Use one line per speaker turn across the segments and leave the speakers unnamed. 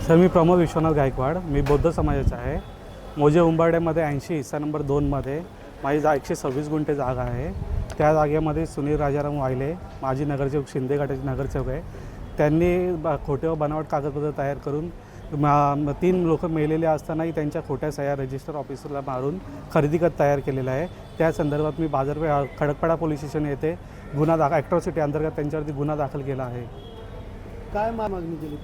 Sir मी प्रमोद विश्वनाथ गायकवाड, मी बौद्ध समाजाचा आहे। मोजे उंबारड्यामध्ये 80 हिस्सा नंबर 2मध्ये माझी 126 गुंठे जागा आहे। त्या जागेमध्ये सुनील राजाराम वाहिले माजी नगरसेवक शिंदे गटाचे नगरसेवक आहे। त्यांनी खोटे व बनावट कागदपत्र तयार करून 3 लोक मेलेले असतानाही त्यांच्या खोट्या सह्या रजिस्टर ऑफिसरला मारून खरेदी खत तयार केलेला आहे। त्या संदर्भात मी बाजारपेठ खडकपाडा पोलीस स्टेशन येथे गुन्हा ॲट्रॉसिटी अंतर्गत त्यांच्यावरती गुन्हा दाखल केला आहे।
काय मागणी केली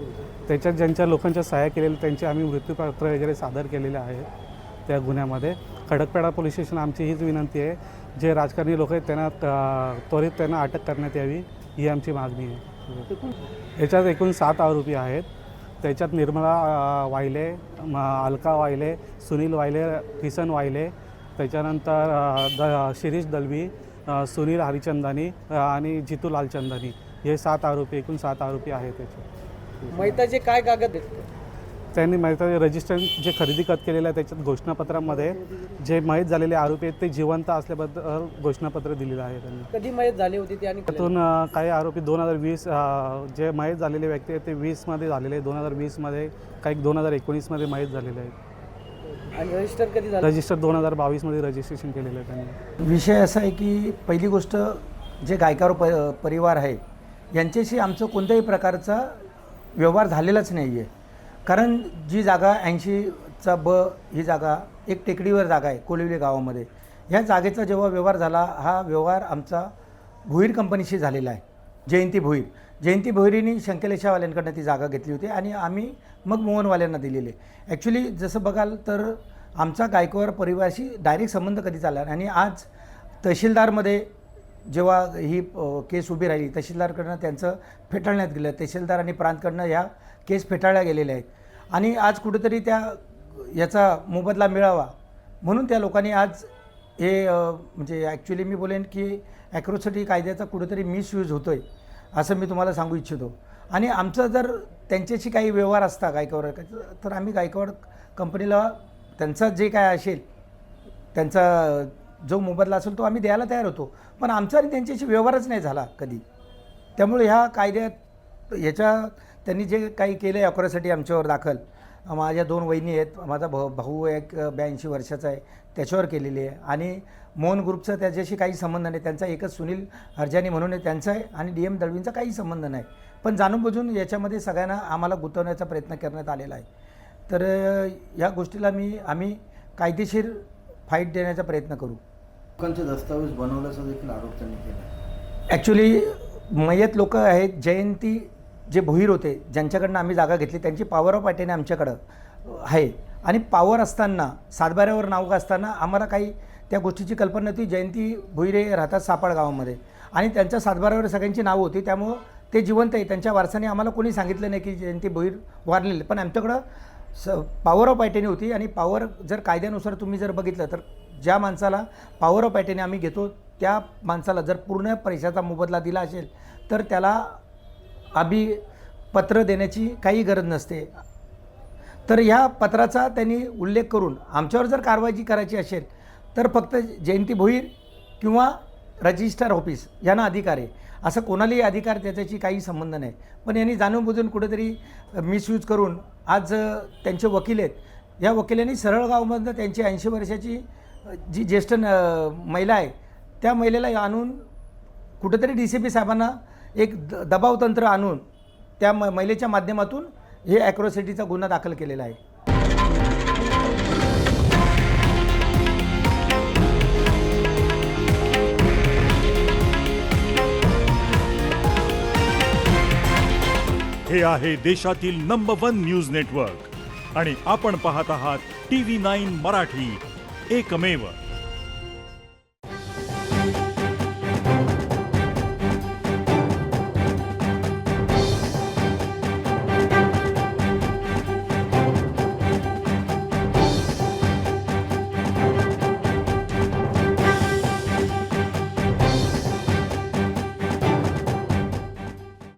त्याच्यात ज्यांच्या लोकांच्या सह्या केलेल्या त्यांचे आम्ही मृत्यूपत्र वगैरे सादर केलेले आहेत। त्या गुन्ह्यामध्ये खडकपाडा पोलीस स्टेशन आमची हीच विनंती आहे, जे राजकारणी लोक आहेत त्यांना त्वरित त्यांना अटक करण्यात यावी ही आमची मागणी आहे। याच्यात एकूण 7 आरोपी आहेत। त्याच्यात निर्मला वाहिले, अलका वाहिले, सुनील वाहिले, किसन वाहिले, त्याच्यानंतर शिरीष दलवी, सुनील हरिचंदानी आणि जितू लालचंदानी हे 7 आरोपी, एकूण 7 आरोपी आहेत। त्याचे
मैताचे काय कागद आहेत?
त्यांनी मैताचे रजिस्टर जे खरेदी खत केलेलं आहे त्याच्यात घोषणापत्रामध्ये जे मयत झालेले आरोपी आहेत ते जिवंत असल्याबद्दल घोषणापत्र दिलेलं आहे त्यांनी।
कधी मयत झाली होती ते? आणि
त्यातून काही आरोपी 2020 जे मयत झालेले व्यक्ती आहेत ते 20मध्ये झालेले, 2020मध्ये, काही 2019मध्ये मयत झालेले आहेत।
आणि रजिस्टर कधी झालं?
रजिस्टर 2022मध्ये रजिस्ट्रेशन केलेलं आहे त्यांनी।
विषय असा आहे की पहिली गोष्ट जे गायकवाड परिवार आहे यांच्याशी आमचं कोणत्याही प्रकारचा व्यवहार झालेलाच नाही आहे। कारण जी जागा 80चा ब ही जागा एक टेकडीवर जागा आहे कोलिवली गावामध्ये। ह्या जागेचा जेव्हा व्यवहार झाला, हा व्यवहार आमचा भोईर कंपनीशी झालेला आहे। जयंती भोईरींनी शंकलेशावाल्यांकडनं ती जागा घेतली होती आणि आम्ही मग मोहनवाल्यांना दिलेले। ॲक्च्युली जसं बघाल तर आमचा गायकवाड परिवाराशी डायरेक्ट संबंध कधी चालला आणि आज तहसीलदारमध्ये जेव्हा ही केस उभी राहिली, तहसीलदारकडनं त्यांचं फेटाळण्यात गेलं। तहसीलदार आणि प्रांतकडनं ह्या केस फेटाळल्या गेलेल्या आहेत आणि आज कुठेतरी याचा मोबदला मिळावा म्हणून त्या लोकांनी आज हे म्हणजे ॲक्च्युली मी बोलेन की ॲट्रॉसिटी कायद्याचा कुठेतरी मिसयूज होतो आहे असं मी तुम्हाला सांगू इच्छितो। आणि आमचा जर त्यांच्याशी काही व्यवहार असता गायकवाड तर आम्ही गायकवाड कंपनीला त्यांचा जे काय असेल त्यांचा जो मोबदला असेल तो आम्ही द्यायला तयार होतो, पण आमचा आणि त्यांच्याशी व्यवहारच नाही झाला कधी। त्यामुळे ह्या कायद्यात त्यांनी जे काही केलं आहे ॲट्रॉसिटी आमच्यावर दाखल, माझ्या 2 वहिनी आहेत, माझा भाऊ एक 82 वर्षाचा आहे त्याच्यावर केलेली आहे आणि मोहन ग्रुपचा त्याच्याशी काही संबंध नाही। त्यांचा एकच सुनील हरजानी म्हणून आहे त्यांचा आहे आणि DM दळवींचा काही संबंध नाही, पण जाणून बुजून याच्यामध्ये सगळ्यांना आम्हाला गुंतवण्याचा प्रयत्न करण्यात आलेला आहे। तर ह्या गोष्टीला आम्ही कायदेशीर फाईट देण्याचा प्रयत्न करू।
लोकांचे दस्तावेज बनवल्याचा देखील आरोप त्यांनी केला।
ॲक्च्युली मयत लोक आहेत, जयंती जे भोईर होते ज्यांच्याकडनं आम्ही जागा घेतली त्यांची पॉवर ऑफ अटेने आमच्याकडं आहे आणि पॉवर असताना सातबाऱ्यावर नाव असताना आम्हाला काही त्या गोष्टीची कल्पना नव्हती। जयंती भोईरे राहतात सापड गावामध्ये आणि त्यांच्या सातबाऱ्यावर सगळ्यांची नावं होती, त्यामुळं ते जिवंत आहे। त्यांच्या वारसाने आम्हाला कोणी सांगितलं नाही की जयंती भोईर वारलेले, पण आमच्याकडं पॉवर ऑफ अटेने होती आणि पॉवर जर कायद्यानुसार तुम्ही जर बघितलं तर ज्या माणसाला पॉवर ऑफ अटेने आम्ही घेतो त्या माणसाला जर पूर्ण पैशाचा मोबदला दिला असेल तर त्याला आम्ही पत्र देण्याची काही गरज नसते। तर ह्या पत्राचा त्यांनी उल्लेख करून आमच्यावर जर कारवाई करायची असेल तर फक्त जयंती भोईर किंवा रजिस्टर ऑफिस यांना अधिकार आहे, असं कोणालाही अधिकार त्याच्याशी काही संबंध नाही। पण यांनी जाणून बुजून कुठेतरी मिसयूज करून आज त्यांचे वकील आहेत, या वकिलांनी सरळ गावमधनं त्यांची 80 वर्षाची जी ज्येष्ठ महिला आहे त्या महिलेला आणून कुठेतरी DCP साहेबांना एक दबावतंत्र आणून त्या महिलेच्या माध्यमातून हे ॲट्रॉसिटीचा गुन्हा दाखल केलेला आहे।
हे आहे देशातील नंबर 1 न्यूज नेटवर्क आणि आपण पाहत आहात TV9 मराठी, एकमेव।